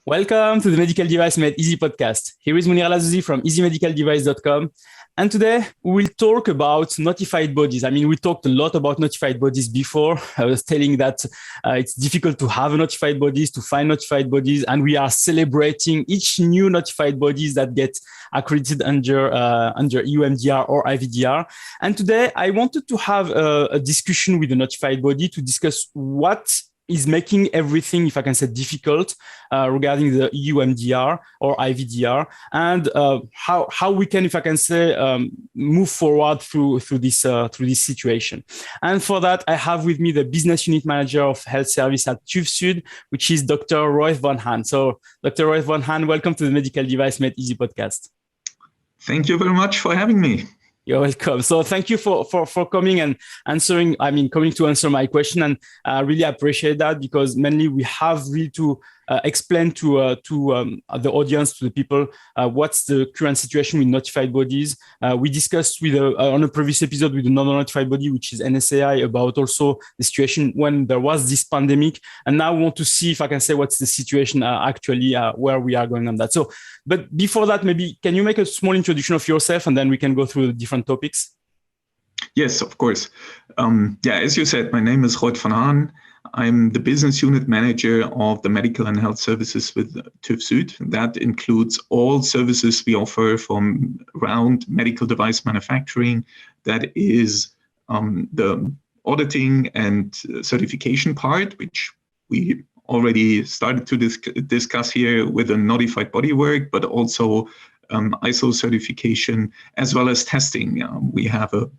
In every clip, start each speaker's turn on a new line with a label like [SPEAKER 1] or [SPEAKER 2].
[SPEAKER 1] Welcome to the Medical Device Made Easy podcast. Here is Munir Al-Azouzi from easymedicaldevice.com. And today we will talk about notified bodies. We talked a lot about notified bodies before. I was telling that it's difficult to have notified bodies, to find notified bodies, and we are celebrating each new notified bodies that get accredited under EUMDR or IVDR. And today I wanted to have a discussion with the notified body to discuss what is making everything, if I can say, difficult regarding the EUMDR or IVDR, and how we can, if I can say, move forward through this situation. And for that, I have with me the business unit manager of health service at TÜV Süd, which is Dr. Royth von Hahn. So, Dr. Royth von Hahn, welcome to the Medical Device Made Easy podcast.
[SPEAKER 2] Thank you very much for having me.
[SPEAKER 1] You're welcome. So thank you for coming and answering, coming to answer my question. And I really appreciate that, because mainly we have really to explain to the audience, to the people, what's the current situation with notified bodies. We discussed on a previous episode with another notified body, which is NSAI, about also the situation when there was this pandemic. And now we want to see, if I can say, what's the situation actually, where we are going on that. So, but before that, maybe can you make a small introduction of yourself, and then we can go through the different topics?
[SPEAKER 2] Yes, of course. As you said, my name is Royth von Hahn. I'm the business unit manager of the medical and health services with TÜV Süd. That includes all services we offer from around medical device manufacturing. That is the auditing and certification part, which we already started to discuss here with the notified body work, but also ISO certification, as well as testing. We have a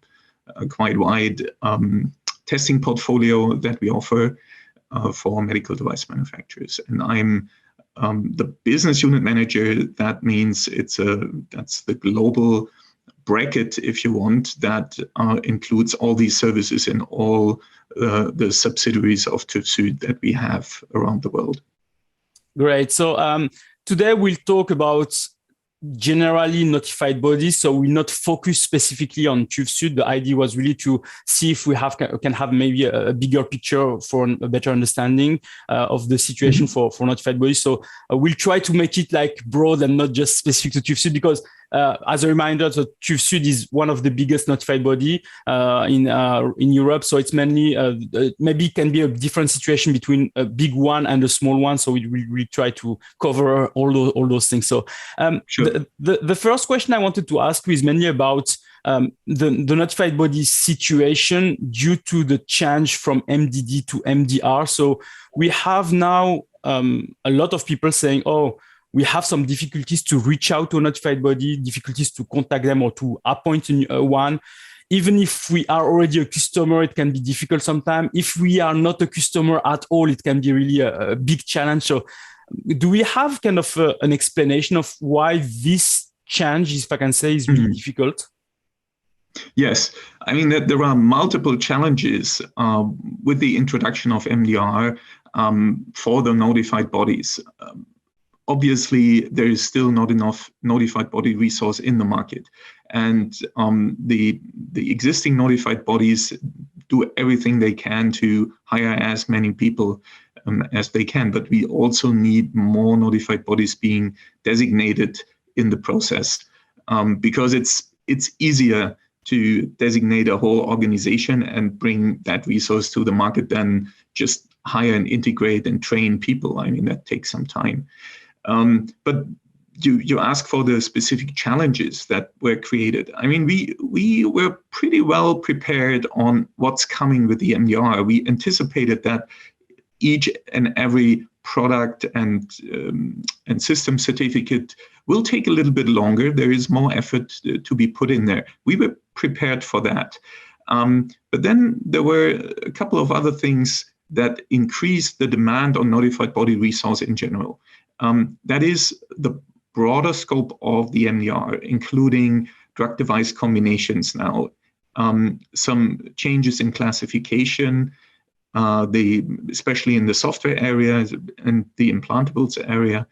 [SPEAKER 2] quite wide testing portfolio that we offer for medical device manufacturers. And I'm the business unit manager. That means that's the global bracket, if you want, that includes all these services in all the subsidiaries of TÜV Süd that we have around the world.
[SPEAKER 1] Great. So today we'll talk about generally notified bodies, so we'll not focus specifically on TÜV Süd. The idea was really to see if we can have maybe a bigger picture for a better understanding of the situation for notified bodies. So we'll try to make it like broad and not just specific to TÜV Süd, because as a reminder, the TÜV Süd is one of the biggest notified body in Europe. So it's mainly maybe it can be a different situation between a big one and a small one. So we try to cover all those things. So sure. The first question I wanted to ask you is mainly about the notified body situation due to the change from MDD to MDR. So we have now a lot of people saying, oh, we have some difficulties to reach out to a notified body, difficulties to contact them or to appoint one. Even if we are already a customer, it can be difficult sometimes. If we are not a customer at all, it can be really a big challenge. So do we have kind of an explanation of why this change, if I can say, is really difficult?
[SPEAKER 2] Yes. There are multiple challenges with the introduction of MDR for the notified bodies. Obviously, there is still not enough notified body resource in the market. And the existing notified bodies do everything they can to hire as many people as they can. But we also need more notified bodies being designated in the process, because it's easier to designate a whole organization and bring that resource to the market than just hire and integrate and train people. That takes some time. But you ask for the specific challenges that were created. We were pretty well prepared on what's coming with the MDR. We anticipated that each and every product and system certificate will take a little bit longer. There is more effort to be put in there. We were prepared for that. But then there were a couple of other things that increased the demand on notified body resource in general. That is the broader scope of the MDR, including drug device combinations now, some changes in classification, especially in the software area and the implantables area,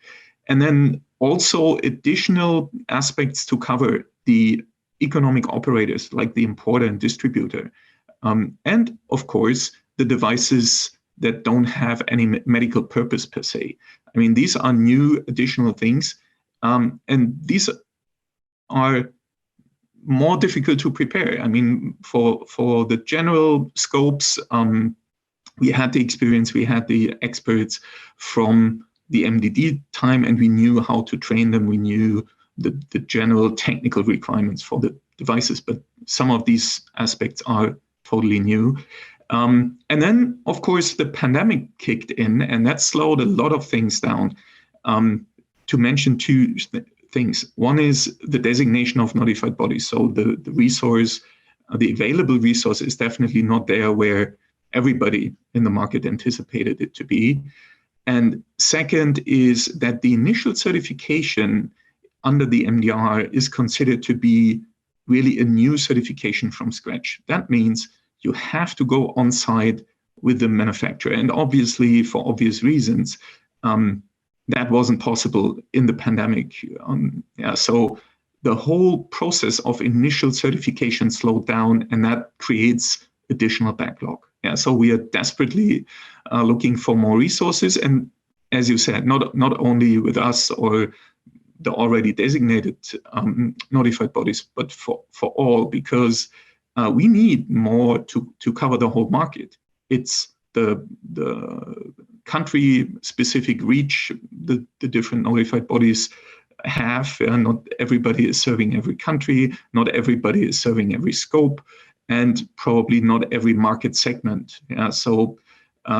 [SPEAKER 2] and then also additional aspects to cover the economic operators like the importer and distributor, and of course the devices that don't have any medical purpose per se. I mean, these are new additional things, and these are more difficult to prepare. I mean, for the general scopes, we had the experience, we had the experts from the MDD time, and we knew how to train them. We knew the general technical requirements for the devices, but some of these aspects are totally new. And then, of course, the pandemic kicked in, and that slowed a lot of things down. To mention two things. One is the designation of notified bodies. So the resource, the available resource is definitely not there where everybody in the market anticipated it to be. And second is that the initial certification under the MDR is considered to be really a new certification from scratch. That means you have to go on site with the manufacturer. And obviously, for obvious reasons, that wasn't possible in the pandemic. So the whole process of initial certification slowed down, and that creates additional backlog. So we are desperately looking for more resources. And as you said, not only with us or the already designated notified bodies, but for all, because we need more to cover the whole market. It's the country-specific reach the different notified bodies have. Not everybody is serving every country, not everybody is serving every scope, and probably not every market segment. So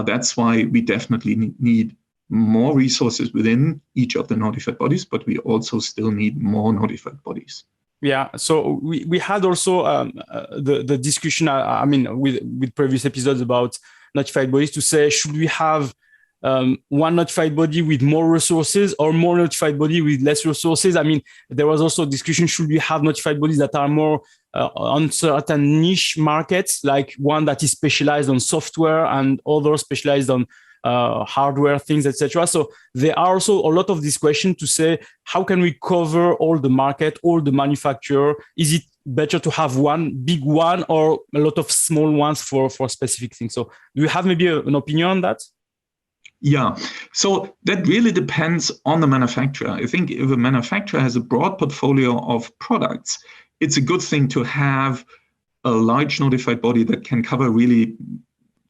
[SPEAKER 2] that's why we definitely need more resources within each of the notified bodies, but we also still need more notified bodies.
[SPEAKER 1] Yeah, so we had also the discussion, I mean, with previous episodes about notified bodies, to say, should we have one notified body with more resources or more notified body with less resources? I mean, there was also a discussion, should we have notified bodies that are more on certain niche markets, like one that is specialized on software and others specialized on hardware things, etc. So there are also a lot of this question to say, how can we cover all the market, all the manufacturer? Is it better to have one big one or a lot of small ones for specific things? So do you have maybe an opinion on that?
[SPEAKER 2] Yeah, so that really depends on the manufacturer. I think if a manufacturer has a broad portfolio of products, it's a good thing to have a large notified body that can cover really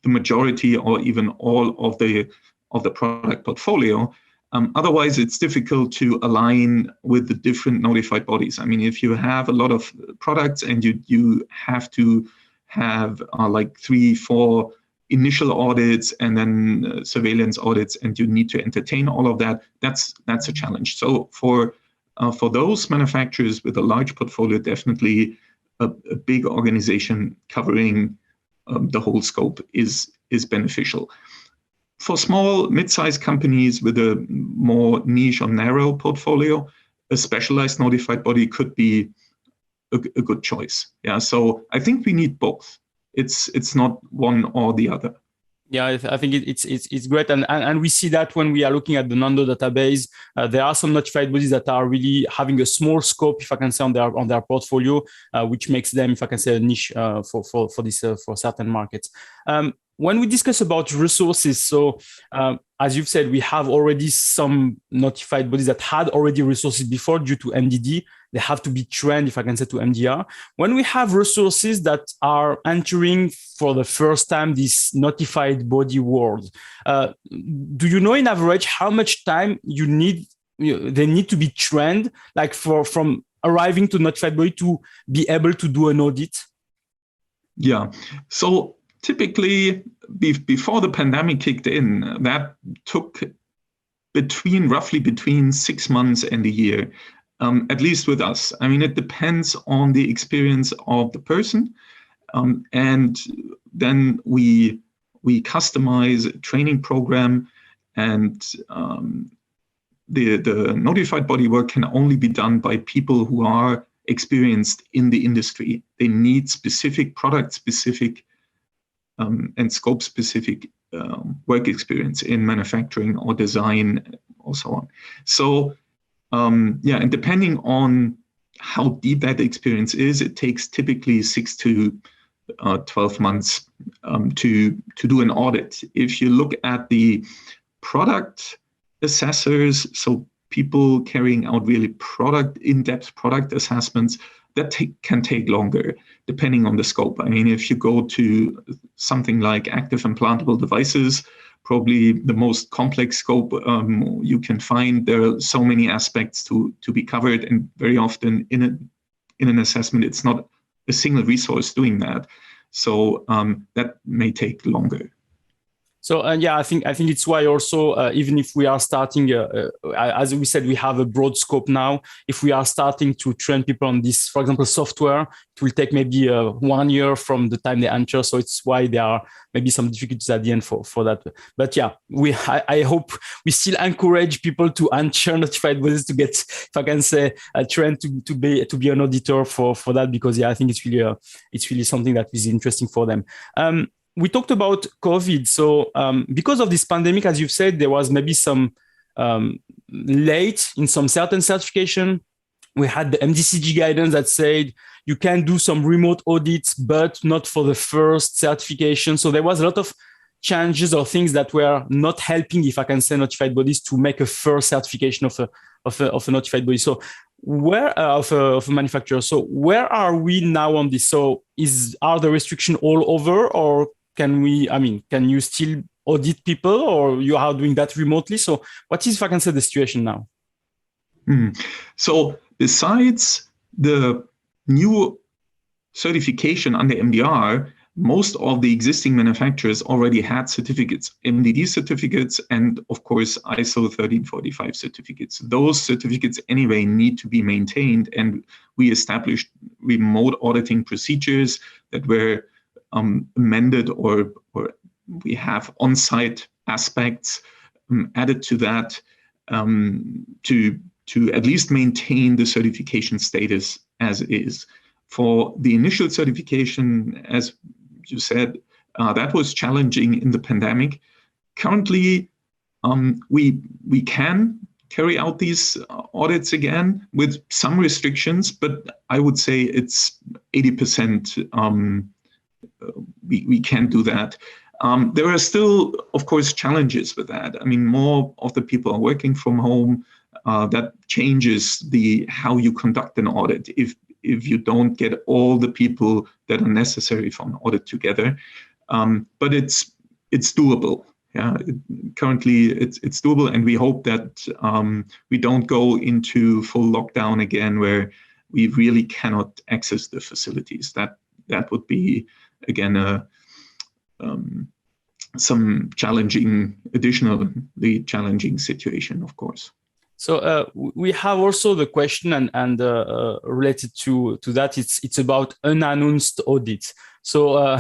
[SPEAKER 2] the majority or even all of the product portfolio. Otherwise, it's difficult to align with the different notified bodies. I mean, if you have a lot of products and you have to have like 3-4 initial audits and then surveillance audits, and you need to entertain all of that, that's a challenge. So for those manufacturers with a large portfolio, definitely a big organization covering the whole scope is beneficial. For small, mid-sized companies with a more niche or narrow portfolio, a specialized notified body could be a good choice. Yeah, so I think we need both. It's not one or the other.
[SPEAKER 1] Yeah, I think it's great, and we see that when we are looking at the Nando database, there are some notified bodies that are really having a small scope, if I can say, on their portfolio, which makes them, if I can say, a niche for this for certain markets. When we discuss about resources, so as you've said, we have already some notified bodies that had already resources before due to MDD. They have to be trained, if I can say, to MDR. When we have resources that are entering for the first time this notified body world, do you know in average how much time they need to be trained, like from arriving to notified body to be able to do an audit?
[SPEAKER 2] Yeah, so typically before the pandemic kicked in, that took roughly between 6 months and a year. At least with us. I mean, it depends on the experience of the person. And then we customize a training program, and the notified body work can only be done by people who are experienced in the industry. They need specific product-specific and scope-specific work experience in manufacturing or design or so on. So and depending on how deep that experience is, it takes typically 6 to 12 months to do an audit. If you look at the product assessors, so people carrying out really in-depth product assessments, that can take longer, depending on the scope. I mean, if you go to something like active implantable devices, probably the most complex scope you can find, there are so many aspects to be covered, and very often in an assessment, it's not a single resource doing that. So that may take longer.
[SPEAKER 1] So yeah, I think it's why also even if we are starting, as we said, we have a broad scope now. If we are starting to train people on this, for example, software, it will take maybe 1 year from the time they enter. So it's why there are maybe some difficulties at the end for that. But yeah, I hope we still encourage people to enter notified bodies to get, if I can say, trained to be an auditor for that, because yeah, I think it's really something that is interesting for them. We talked about COVID. So because of this pandemic, as you've said, there was maybe some late in some certain certification. We had the MDCG guidance that said you can do some remote audits, but not for the first certification. So there was a lot of changes or things that were not helping, if I can say, notified bodies to make a first certification of a notified body. So where of a manufacturer. So where are we now on this? So are the restrictions all over, or can you still audit people, or you are doing that remotely? So what is, if I can say, the situation now?
[SPEAKER 2] So besides the new certification under MDR, most of the existing manufacturers already had certificates, MDD certificates, and of course ISO 13485 certificates. Those certificates anyway need to be maintained, and we established remote auditing procedures that were amended, or we have on-site aspects added to that to at least maintain the certification status as is. For the initial certification, as you said, that was challenging in the pandemic. Currently, we can carry out these audits again with some restrictions, but I would say it's 80%. We can do that. There are still, of course, challenges with that. I mean, more of the people are working from home. That changes how you conduct an audit if you don't get all the people that are necessary for an audit together. But it's doable. Yeah, currently it's doable, and we hope that we don't go into full lockdown again, where we really cannot access the facilities. That would be, again, some additionally challenging situation, of course.
[SPEAKER 1] So we have also the question, and related to that, it's about unannounced audits. So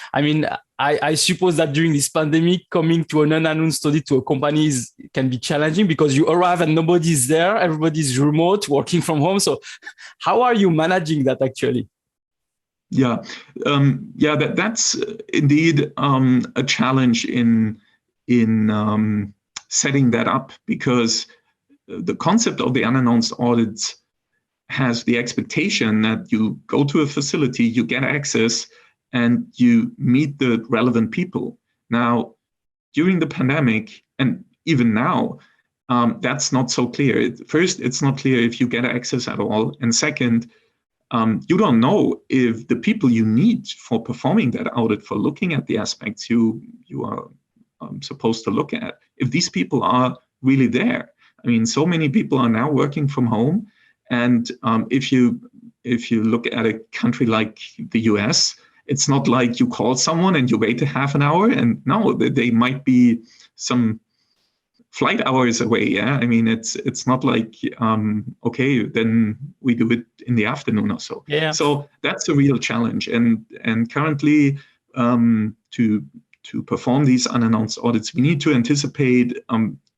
[SPEAKER 1] I suppose that during this pandemic, coming to an unannounced audit to a company can be challenging, because you arrive and nobody's there, everybody's remote, working from home. So how are you managing that actually?
[SPEAKER 2] Yeah, that's indeed a challenge in setting that up, because the concept of the unannounced audits has the expectation that you go to a facility, you get access, and you meet the relevant people. Now, during the pandemic, and even now, that's not so clear. First, it's not clear if you get access at all. And second, you don't know if the people you need for performing that audit, for looking at the aspects you are supposed to look at, if these people are really there. I mean, so many people are now working from home, and if you look at a country like the US, it's not like you call someone and you wait a half an hour, and no, they might be some flight hours away. Yeah, I mean, it's not like okay, then we do it in the afternoon or so.
[SPEAKER 1] Yeah.
[SPEAKER 2] So that's a real challenge, and currently to perform these unannounced audits, we need to anticipate: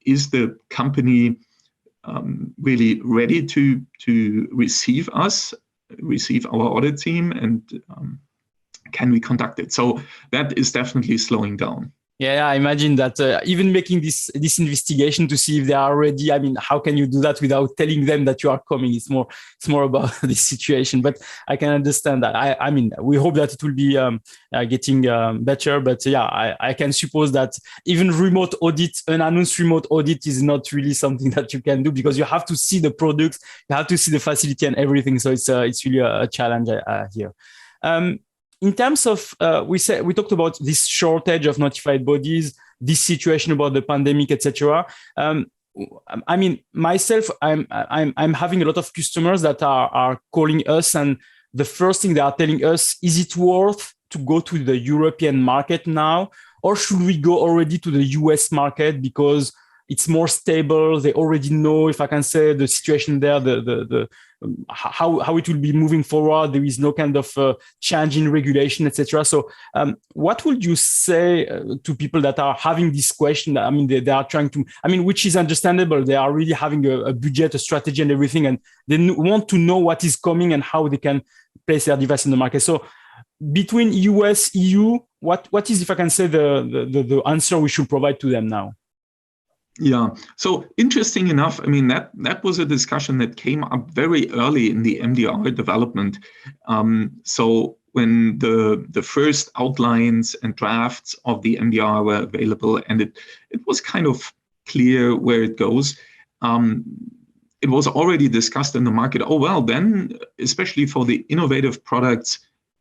[SPEAKER 2] is the company really ready to receive our audit team, and can we conduct it? So that is definitely slowing down.
[SPEAKER 1] Yeah, I imagine that even making this investigation to see if they are ready. I mean, how can you do that without telling them that you are coming? It's more about this situation. But I can understand that. I mean, we hope that it will be getting better. But yeah, I can suppose that even remote audit, unannounced remote audit, is not really something that you can do because you have to see the products, you have to see the facility and everything. So it's really a challenge here. In terms of, we talked about this shortage of notified bodies, this situation about the pandemic, etc. I mean, myself, I'm having a lot of customers that are calling us, and the first thing they are telling us, is it worth to go to the European market now, or should we go already to the US market because it's more stable? They already know, if I can say, the situation there, how it will be moving forward. There is no kind of change in regulation, etc. So, what would you say to people that are having this question? I mean, they are trying to. I mean, which is understandable. They are really having a budget, a strategy, and everything, and they want to know what is coming and how they can place their device in the market. So, between US, EU, what is, if I can say, the answer we should provide to them now?
[SPEAKER 2] Yeah. So interesting enough, I mean, that was a discussion that came up very early in the MDR development. So when the first outlines and drafts of the MDR were available, and it was kind of clear where it goes, it was already discussed in the market. Oh, well, then, especially for the innovative products,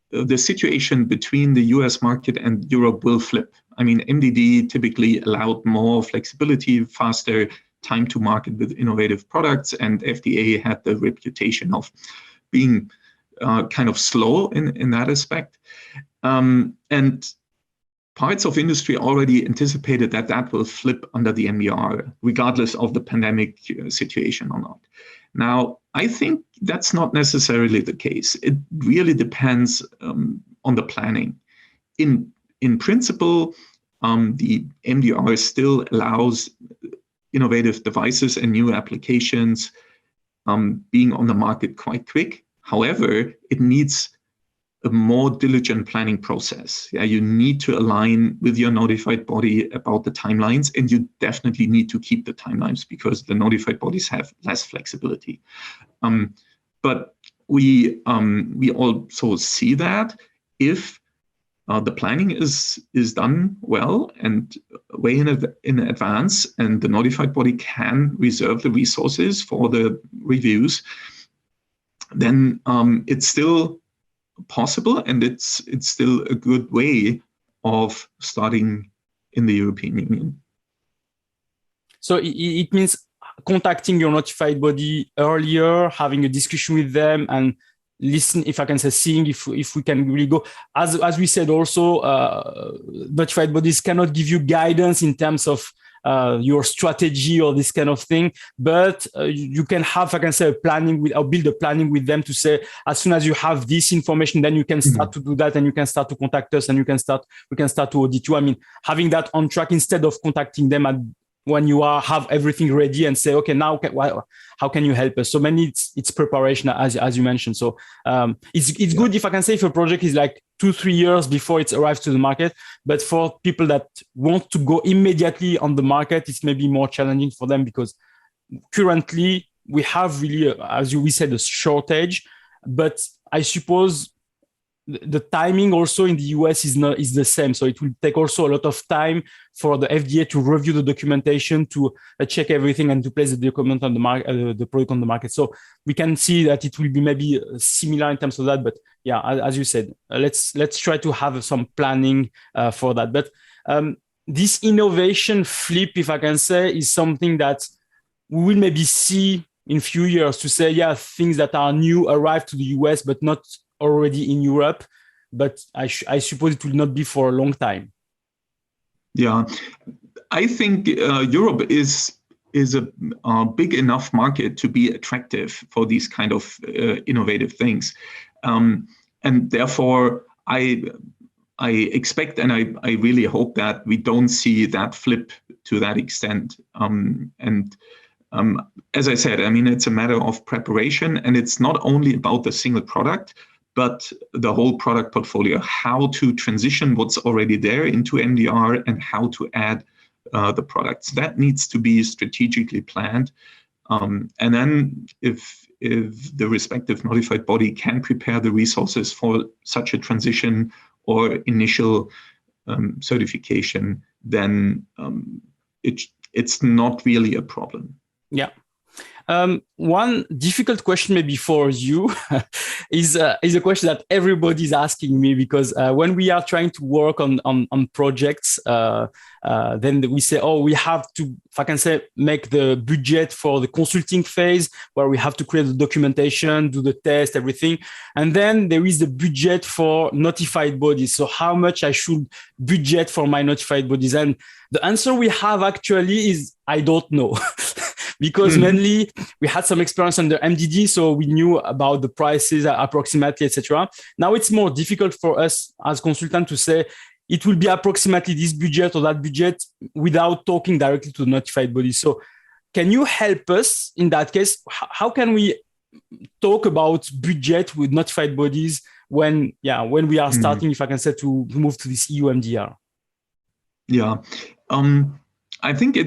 [SPEAKER 2] the situation between the US market and Europe will flip. I mean, MDD typically allowed more flexibility, faster time to market with innovative products, and FDA had the reputation of being kind of slow in that aspect. And parts of industry already anticipated that will flip under the MDR, regardless of the pandemic situation or not. Now, I think that's not necessarily the case. It really depends on the planning. In principle, the MDR still allows innovative devices and new applications being on the market quite quick. However, it needs a more diligent planning process. Yeah, you need to align with your notified body about the timelines, and you definitely need to keep the timelines because the notified bodies have less flexibility. But we also see that if the planning is done well and way in advance, and the notified body can reserve the resources for the reviews, then it's still possible, and it's still a good way of starting in the European Union.
[SPEAKER 1] So it means contacting your notified body earlier, having a discussion with them, and listen, if I can say, seeing if we can really go. As we said also, notified bodies cannot give you guidance in terms of your strategy or this kind of thing, but you can have, I can say, build a planning with them to say, as soon as you have this information, then you can start to do that, and you can start to contact us, and we can start to audit you. I mean, having that on track instead of contacting them when you have everything ready and say, okay, now how can you help us? So mainly it's preparation, as you mentioned. So it's good, if I can say, if a project is like 2-3 years before it arrives to the market, but for people that want to go immediately on the market, it's maybe more challenging for them because currently we have really, as we said, a shortage, but I suppose the timing also in the US is the same. So it will take also a lot of time for the FDA to review the documentation, to check everything, and to place the document on the market, the product on the market. So we can see that it will be maybe similar in terms of that. But yeah, as you said, let's try to have some planning for that. But this innovation flip, if I can say, is something that we will maybe see in a few years, to say, yeah, things that are new arrive to the US, but not already in Europe, but I suppose it will not be for a long time.
[SPEAKER 2] Yeah, I think Europe is a big enough market to be attractive for these kind of innovative things, and therefore I expect, and I really hope that we don't see that flip to that extent. As I said, I mean, it's a matter of preparation, and it's not only about the single product, but the whole product portfolio, how to transition what's already there into MDR and how to add the products. That needs to be strategically planned. And then if the respective notified body can prepare the resources for such a transition or initial certification, then it's not really a problem.
[SPEAKER 1] Yeah. One difficult question maybe for you is a question that everybody's asking me, because when we are trying to work on projects, then we say, oh, we have to, if I can say, make the budget for the consulting phase where we have to create the documentation, do the test, everything. And then there is the budget for notified bodies. So how much I should budget for my notified bodies? And the answer we have actually is, I don't know. Because mainly we had some experience under MDD, so we knew about the prices approximately, etc. Now it's more difficult for us as consultants to say it will be approximately this budget or that budget without talking directly to the notified body. So can you help us in that case? How can we talk about budget with notified bodies when we are starting, if I can say, to move to this EU MDR?
[SPEAKER 2] Yeah, I think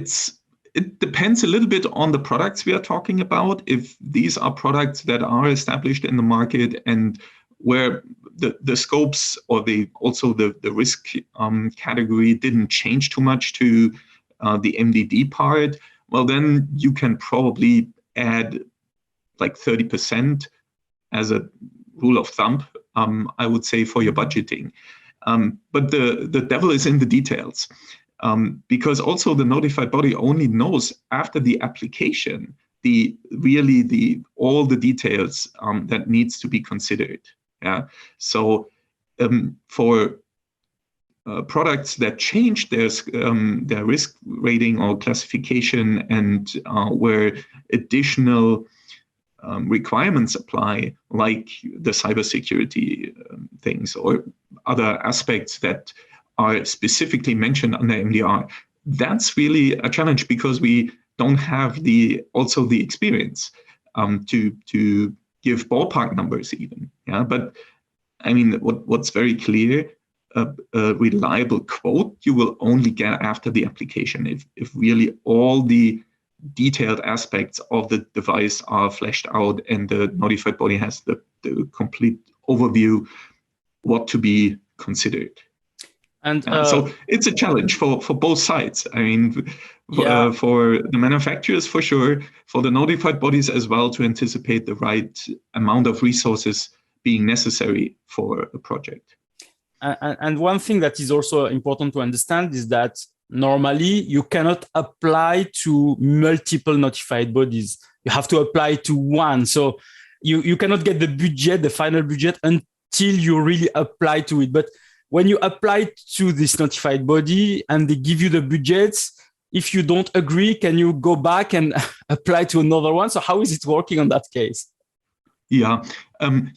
[SPEAKER 2] it depends a little bit on the products we are talking about. If these are products that are established in the market and where the scopes or the risk category didn't change too much to the MDD part, well, then you can probably add like 30% as a rule of thumb, I would say, for your budgeting. But the devil is in the details. Because also the notified body only knows after the application all the details that needs to be considered. Yeah. So for products that change their risk rating or classification and where additional requirements apply, like the cybersecurity things or other aspects that are specifically mentioned under MDR, that's really a challenge because we don't have the experience to give ballpark numbers even. Yeah, but I mean, what's very clear, a reliable quote you will only get after the application if really all the detailed aspects of the device are fleshed out and the notified body has the complete overview what to be considered. And so it's a challenge for both sides. I mean, for the manufacturers, for sure, for the notified bodies as well, to anticipate the right amount of resources being necessary for a project.
[SPEAKER 1] And one thing that is also important to understand is that normally you cannot apply to multiple notified bodies. You have to apply to one. So you cannot get the budget, the final budget, until you really apply to it. But when you apply to this notified body and they give you the budgets, if you don't agree, can you go back and apply to another one? So how is it working on that case?
[SPEAKER 2] Yeah,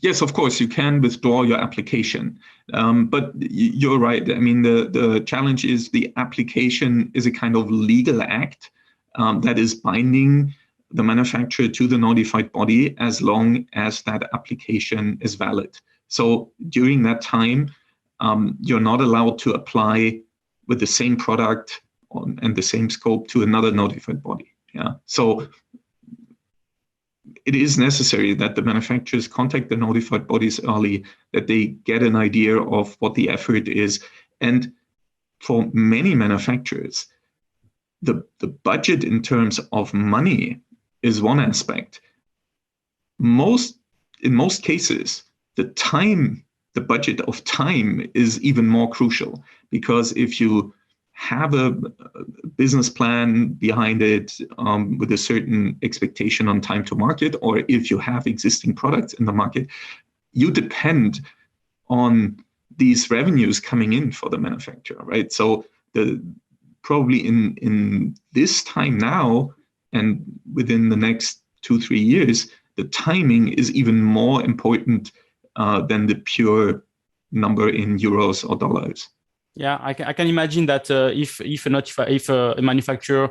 [SPEAKER 2] yes, of course, you can withdraw your application. But you're right. I mean, the challenge is the application is a kind of legal act that is binding the manufacturer to the notified body as long as that application is valid. So during that time, you're not allowed to apply with the same product and the same scope to another notified body. Yeah. So it is necessary that the manufacturers contact the notified bodies early, that they get an idea of what the effort is. And for many manufacturers, the budget in terms of money is one aspect. In most cases, the budget of time is even more crucial, because if you have a business plan behind it with a certain expectation on time to market, or if you have existing products in the market, you depend on these revenues coming in for the manufacturer, right? So probably in this time now and within the next 2-3 years, the timing is even more important than the pure number in euros or dollars.
[SPEAKER 1] Yeah, I can imagine that if a manufacturer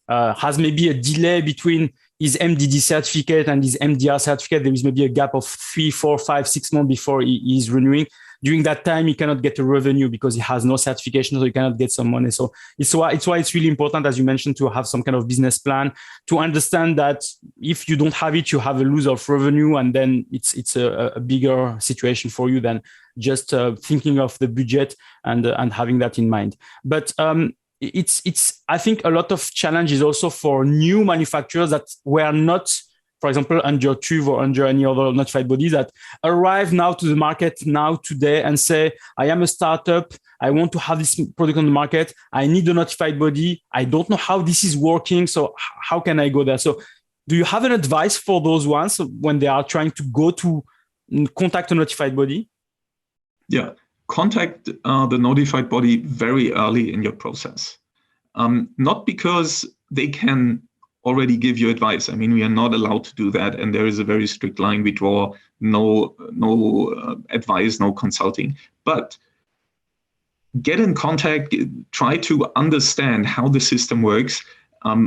[SPEAKER 1] has maybe a delay between his MDD certificate and his MDR certificate, there is maybe a gap of 3, 4, 5, 6 months before he is renewing. During that time, he cannot get a revenue because he has no certification, so he cannot get some money. So it's why it's really important, as you mentioned, to have some kind of business plan, to understand that if you don't have it, you have a loss of revenue, and then it's a bigger situation for you than just thinking of the budget and having that in mind. But it's I think a lot of challenge is also for new manufacturers that were not, for example, under TÜV or under any other notified body, that arrive now to the market now today and say, I am a startup, I want to have this product on the market, I need a notified body, I don't know how this is working, so how can I go there? So do you have an advice for those ones when they are trying to go to contact a notified body?
[SPEAKER 2] Yeah, contact the notified body very early in your process. Not because they can already give you advice. I mean, we are not allowed to do that, and there is a very strict line we draw: no advice, no consulting. But get in contact, try to understand how the system works.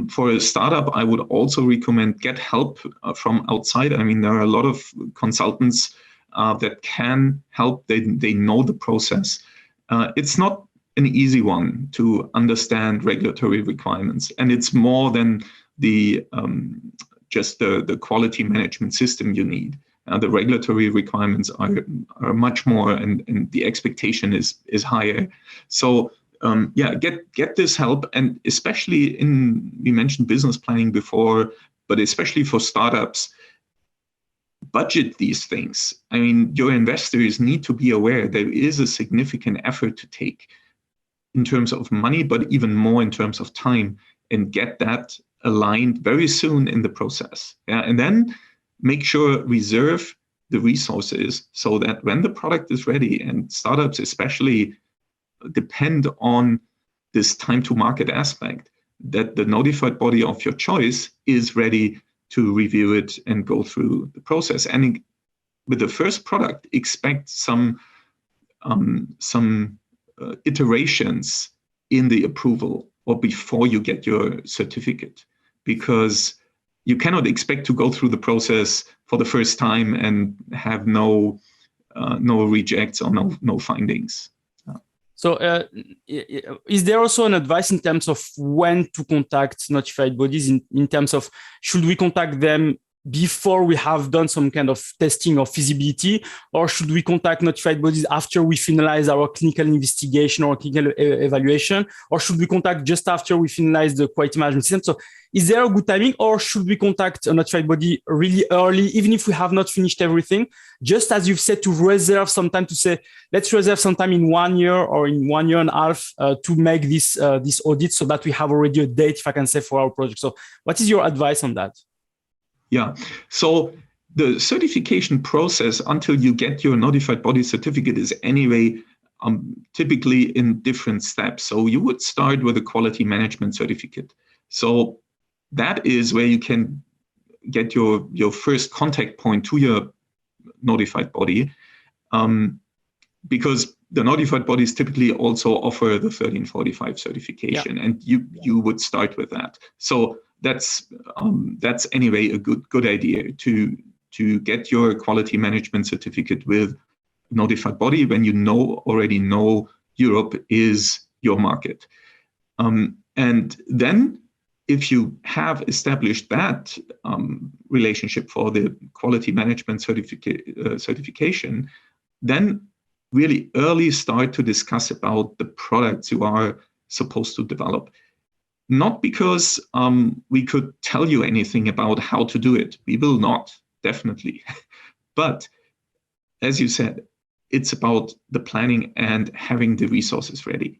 [SPEAKER 2] For a startup, I would also recommend get help from outside. I mean, there are a lot of consultants that can help. They know the process. It's not an easy one to understand regulatory requirements, and it's more than just the quality management system you need. The regulatory requirements are much more, and the expectation is higher. So get this help, and especially we mentioned business planning before, but especially for startups, budget these things. I mean, your investors need to be aware there is a significant effort to take in terms of money, but even more in terms of time, and get that aligned very soon in the process. Yeah, and then make sure reserve the resources so that when the product is ready, and startups especially depend on this time to market aspect, that the notified body of your choice is ready to review it and go through the process. And with the first product, expect some iterations in the approval or before you get your certificate, because you cannot expect to go through the process for the first time and have no rejects or no findings.
[SPEAKER 1] So is there also an advice in terms of when to contact notified bodies, in terms of should we contact them before we have done some kind of testing or feasibility, or should we contact notified bodies after we finalize our clinical investigation or clinical evaluation, or should we contact just after we finalize the quality management system? So is there a good timing, or should we contact a notified body really early, even if we have not finished everything, just as you've said, to reserve some time, to say, let's reserve some time in 1 year or in 1 year and a half to make this audit, so that we have already a date, if I can say, for our project. So what is your advice on that?
[SPEAKER 2] Yeah, so the certification process until you get your notified body certificate is anyway typically in different steps. So you would start with a quality management certificate. So that is where you can get your first contact point to your notified body, because the notified bodies typically also offer the 1345 certification, and you would start with that. So that's anyway a good idea to get your quality management certificate with notified body when you already know Europe is your market. And then if you have established that relationship for the quality management certification, then really early start to discuss about the products you are supposed to develop. Not because we could tell you anything about how to do it. We will not, definitely. But as you said, it's about the planning and having the resources ready.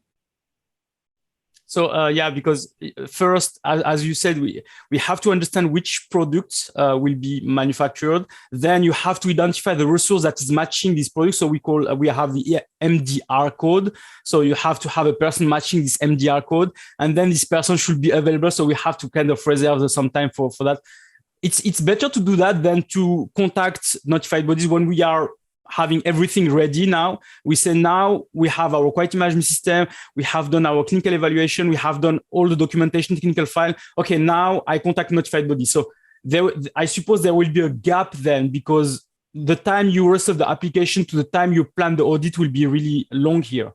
[SPEAKER 1] So because first, as you said, we have to understand which products will be manufactured. Then you have to identify the resource that is matching these products. So we have the MDR code. So you have to have a person matching this MDR code, and then this person should be available. So we have to kind of reserve some time for that. It's better to do that than to contact notified bodies when we are having everything ready. Now we say, now we have our quality management system, we have done our clinical evaluation, we have done all the documentation, technical file. Okay, now I contact notified body. So I suppose there will be a gap then, because the time you receive the application to the time you plan the audit will be really long here.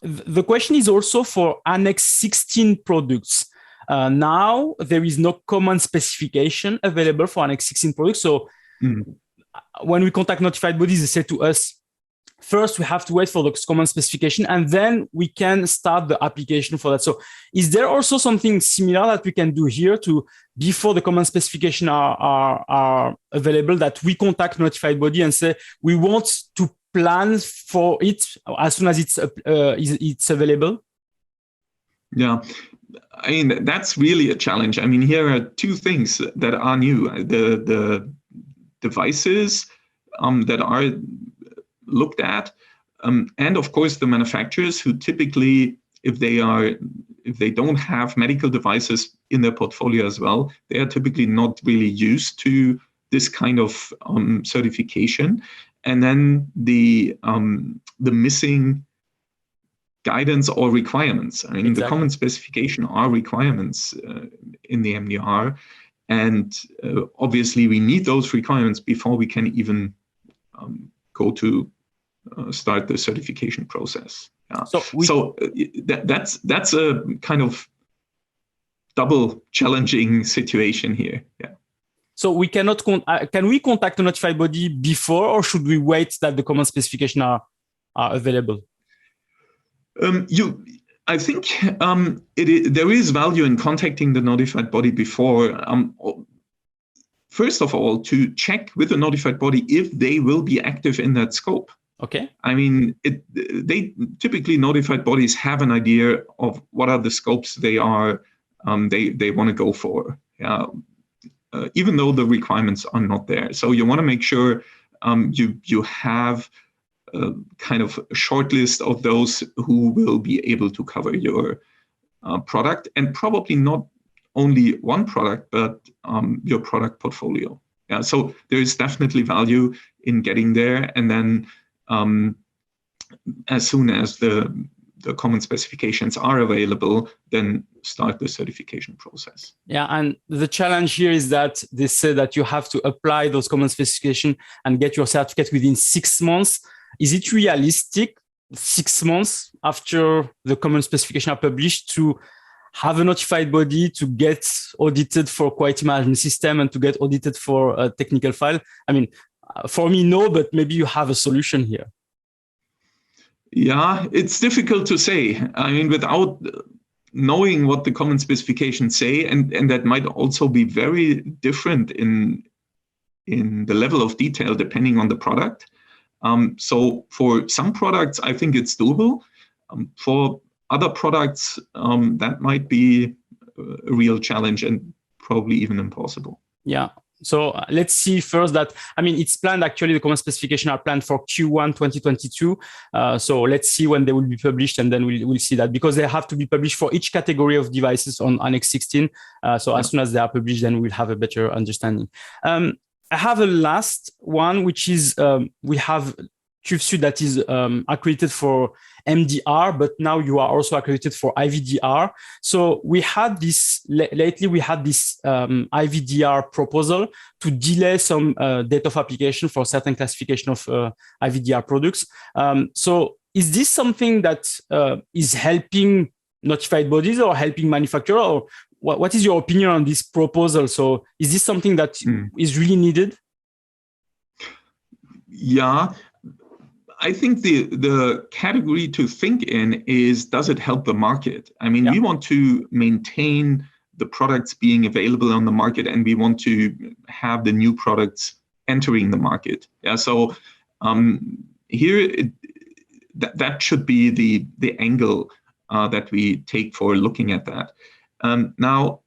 [SPEAKER 1] The question is also for Annex 16 products. Now there is no common specification available for Annex 16 products. So when we contact notified bodies, they say to us, first, we have to wait for the common specification, and then we can start the application for that. So is there also something similar that we can do here to, before the common specification are available, that we contact notified body and say, we want to plan for it as soon as it's available?
[SPEAKER 2] Yeah, I mean, that's really a challenge. I mean, here are two things that are new. The devices that are looked at, and of course the manufacturers, who typically, if they don't have medical devices in their portfolio as well, they are typically not really used to this kind of certification. And then the missing guidance or requirements. I mean, exactly. The common specification are requirements in the MDR, and obviously we need those requirements before we can even go to start the certification process. Yeah. So that's a kind of double challenging situation here. Yeah.
[SPEAKER 1] So we cannot can we contact a notified body before, or should we wait that the common specification are available?
[SPEAKER 2] I think there is value in contacting the notified body before. First of all, to check with the notified body if they will be active in that scope.
[SPEAKER 1] Okay.
[SPEAKER 2] I mean, they typically, notified bodies have an idea of what are the scopes they are they want to go for. Yeah. Even though the requirements are not there. So you want to make sure you have kind of a short list of those who will be able to cover your product, and probably not only one product, but your product portfolio. Yeah, so there is definitely value in getting there, and then as soon as the common specifications are available, then start the certification process.
[SPEAKER 1] Yeah, and the challenge here is that they say that you have to apply those common specifications and get your certificate within 6 months. Is it realistic, 6 months after the common specification are published, to have a notified body to get audited for quality management system and to get audited for a technical file? I mean, for me, no, but maybe you have a solution here.
[SPEAKER 2] Yeah, it's difficult to say. I mean, without knowing what the common specifications say, and that might also be very different in the level of detail depending on the product. So for some products, I think it's doable. For other products, that might be a real challenge and probably even impossible.
[SPEAKER 1] Yeah. So let's see first that, I mean, it's planned, actually, the common specification are planned for Q1 2022. So let's see when they will be published, and then we'll see that, because they have to be published for each category of devices on Annex 16. So as soon as they are published, then we'll have a better understanding. I have a last one, which is we have TÜV that is accredited for MDR, but now you are also accredited for IVDR. So we had this lately. We had this IVDR proposal to delay some date of application for certain classification of IVDR products. So is this something that is helping notified bodies or helping manufacturers, or what is your opinion on this proposal? So is this something that is really needed?
[SPEAKER 2] Yeah. I think the category to think in is, does it help the market? I mean, we want to maintain the products being available on the market, and we want to have the new products entering the market. Yeah, so here that should be the angle that we take for looking at that. Now,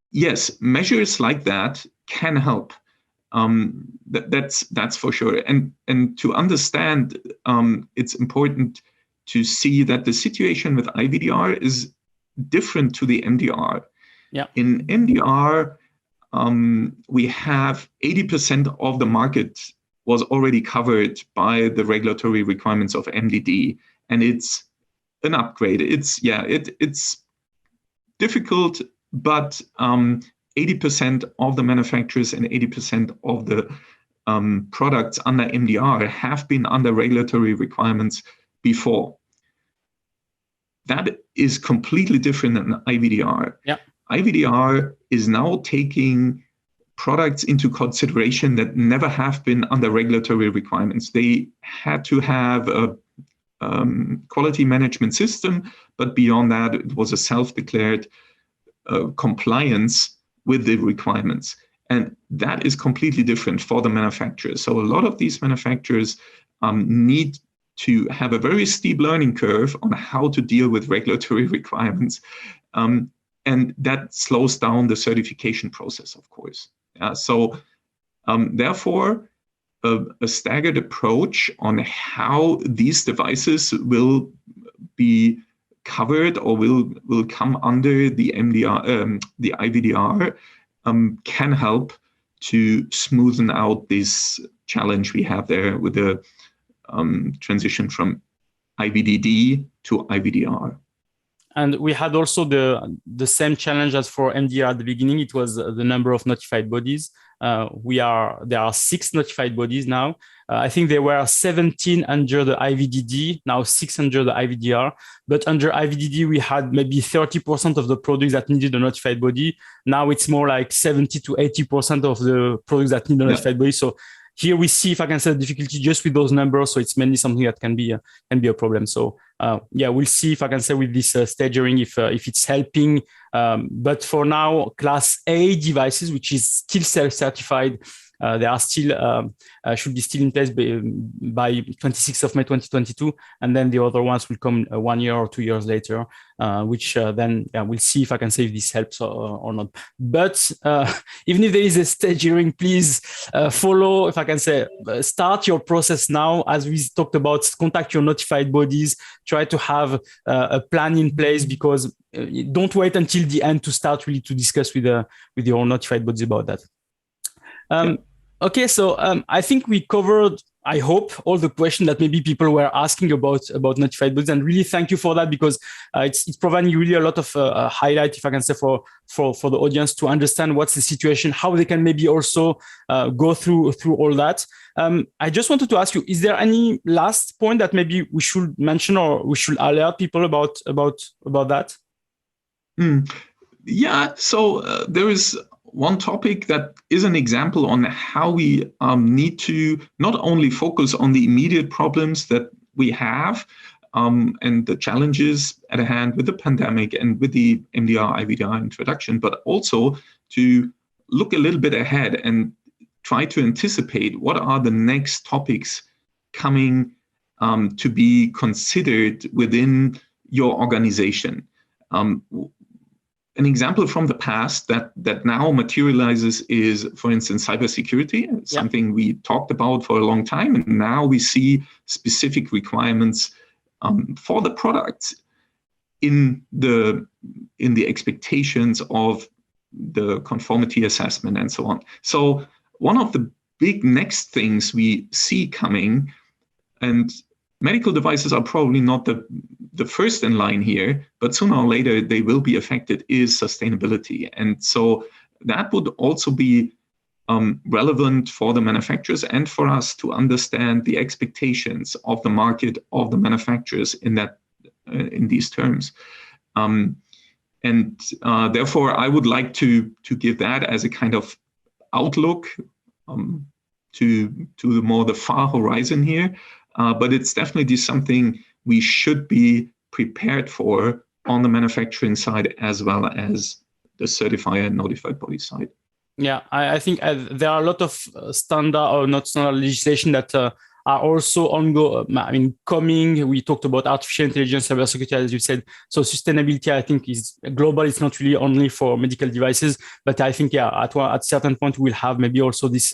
[SPEAKER 2] yes, measures like that can help. That's for sure. And to understand, it's important to see that the situation with IVDR is different to the MDR.
[SPEAKER 1] Yeah.
[SPEAKER 2] In MDR, we have 80% of the market was already covered by the regulatory requirements of MDD, and it's an upgrade. It's difficult, but 80% of the manufacturers and 80% of the products under MDR have been under regulatory requirements before. That is completely different than IVDR.
[SPEAKER 1] Yeah.
[SPEAKER 2] IVDR is now taking products into consideration that never have been under regulatory requirements. They had to have a quality management system, but beyond that, it was a self-declared compliance with the requirements. And that is completely different for the manufacturers. So a lot of these manufacturers need to have a very steep learning curve on how to deal with regulatory requirements. And that slows down the certification process, of course. Therefore, a staggered approach on how these devices will be covered or will come under the MDR, the IVDR, can help to smoothen out this challenge we have there with the transition from IVDD to IVDR.
[SPEAKER 1] And we had also the same challenge as for MDR at the beginning. It was the number of notified bodies. There are 6 notified bodies now. I think there were 17 under the IVDD, now 6 under the IVDR. But under IVDD, we had maybe 30% of the products that needed a notified body. Now it's more like 70 to 80% of the products that need a notified body. So here we see, if I can say, the difficulty just with those numbers. So it's mainly something that can be a problem. So we'll see, if I can say, with this staggering, if it's helping. But for now, Class A devices, which is still self-certified, they are still should be still in place by 26th of May 2022, and then the other ones will come 1 year or 2 years later, which then we'll see, if I can say, if this helps or not. But even if there is a staggering, please follow, if I can say, start your process now. As we talked about, contact your notified bodies, try to have a plan in place, because don't wait until the end to start really to discuss with your notified bodies about that. Okay, so I think we covered, I hope, all the questions that maybe people were asking about notified bodies, and really thank you for that, because it's providing really a lot of highlight, if I can say, for the audience to understand what's the situation, how they can maybe also go through all that. I just wanted to ask you, is there any last point that maybe we should mention or we should alert people about that?
[SPEAKER 2] Yeah, so there is one topic that is an example on how we need to not only focus on the immediate problems that we have and the challenges at hand with the pandemic and with the MDR, IVDR introduction, but also to look a little bit ahead and try to anticipate what are the next topics coming to be considered within your organization. An example from the past that now materializes is, for instance, cybersecurity, something we talked about for a long time. And now we see specific requirements for the products in the expectations of the conformity assessment and so on. So one of the big next things we see coming, and medical devices are probably not the first in line here, but sooner or later they will be affected, is sustainability. And so that would also be relevant for the manufacturers and for us to understand the expectations of the market, of the manufacturers in these terms. Therefore, I would like to give that as a kind of outlook to the far horizon here. But it's definitely something we should be prepared for on the manufacturing side as well as the certifier and notified body side.
[SPEAKER 1] Yeah, I think there are a lot of standard or not standard legislation that are also ongoing. Coming. We talked about artificial intelligence, cybersecurity, as you said. So sustainability, I think, is global. It's not really only for medical devices, but I think, at a certain point, we'll have maybe also this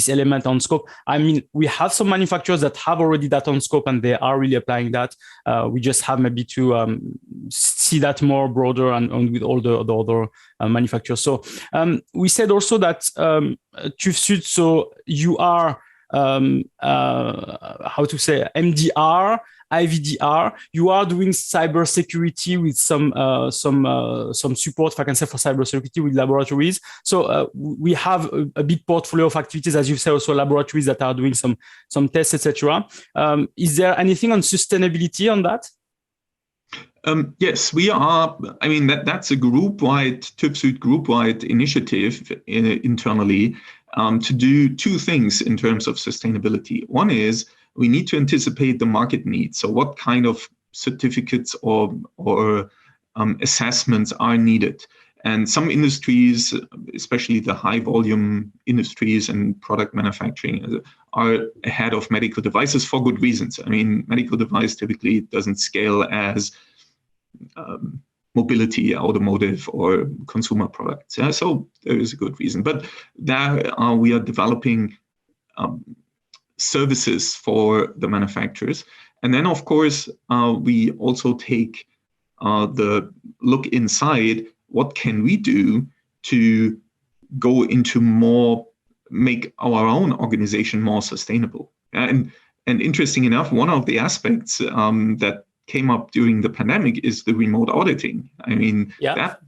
[SPEAKER 1] element on scope. I mean, we have some manufacturers that have already that on scope, and they are really applying that. We just have maybe to see that more broader and with all the other manufacturers. So we said also that TÜV Süd, so you are how to say, MDR IVDR. You are doing cybersecurity with some support, if I can say, for cybersecurity with laboratories. So we have a big portfolio of activities, as you say, also laboratories that are doing some tests, etc. Is there anything on sustainability on that?
[SPEAKER 2] Yes, we are. I mean, that's a TÜV group-wide initiative internally to do two things in terms of sustainability. One is we need to anticipate the market needs. So what kind of certificates or assessments are needed? And some industries, especially the high volume industries and product manufacturing, are ahead of medical devices for good reasons. I mean, medical device typically doesn't scale as mobility, automotive, or consumer products. Yeah, so there is a good reason. But there we are developing services for the manufacturers. And then, of course, we also take the look inside. What can we do to go into make our own organization more sustainable? And interesting enough, one of the aspects that came up during the pandemic is the remote auditing. I mean, that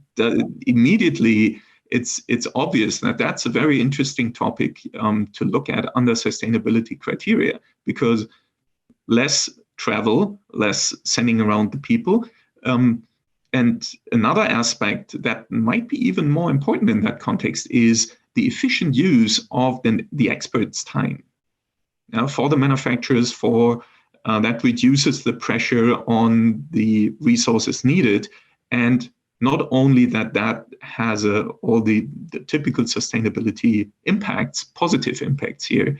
[SPEAKER 2] immediately it's obvious that that's a very interesting topic to look at under sustainability criteria, because less travel, less sending around the people. And another aspect that might be even more important in that context is the efficient use of the experts' time. For the manufacturers, that reduces the pressure on the resources needed. And not only that has all the typical sustainability impacts, positive impacts here,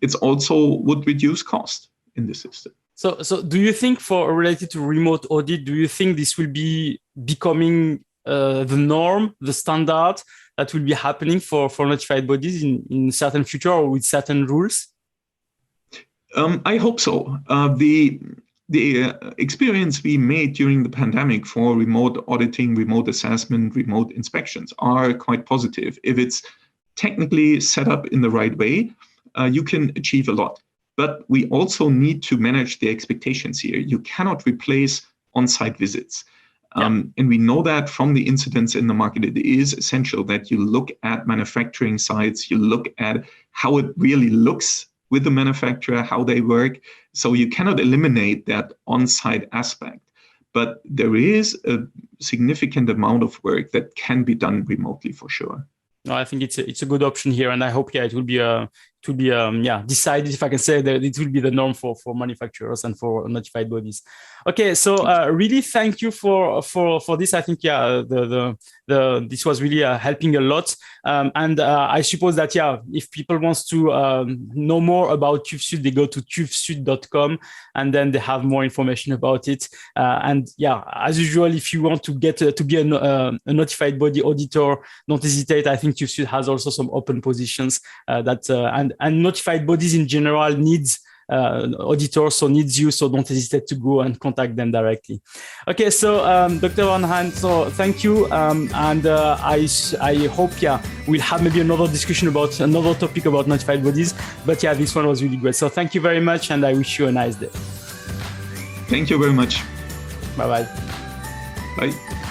[SPEAKER 2] it's also would reduce cost in the system.
[SPEAKER 1] So do you think, related to remote audit, do you think this will be becoming the norm, the standard that will be happening for notified bodies in certain future or with certain rules?
[SPEAKER 2] I hope so. The experience we made during the pandemic for remote auditing, remote assessment, remote inspections are quite positive. If it's technically set up in the right way, you can achieve a lot. But we also need to manage the expectations here. You cannot replace on-site visits. And we know that from the incidents in the market, it is essential that you look at manufacturing sites, you look at how it really looks with the manufacturer, how they work. So you cannot eliminate that on-site aspect. But there is a significant amount of work that can be done remotely for sure.
[SPEAKER 1] No, I think it's a good option here, and I hope it will be decided, if I can say, that it will be the norm for manufacturers and for notified bodies. Okay, so really thank you for this. I think this was really helping a lot, and I suppose that if people wants to know more about TÜV, they go to tuvsud.com and then they have more information about it. And as usual, if you want to get to be a notified body auditor, don't hesitate. I think TÜV has also some open positions and notified bodies in general needs auditors, so needs you, so don't hesitate to go and contact them directly. Okay, so Dr. von Hahn, so thank you, and I hope we'll have maybe another discussion about another topic about notified bodies, but this one was really great. So thank you very much, and I wish you a nice day.
[SPEAKER 2] Thank you very much.
[SPEAKER 1] Bye-bye.
[SPEAKER 2] Bye.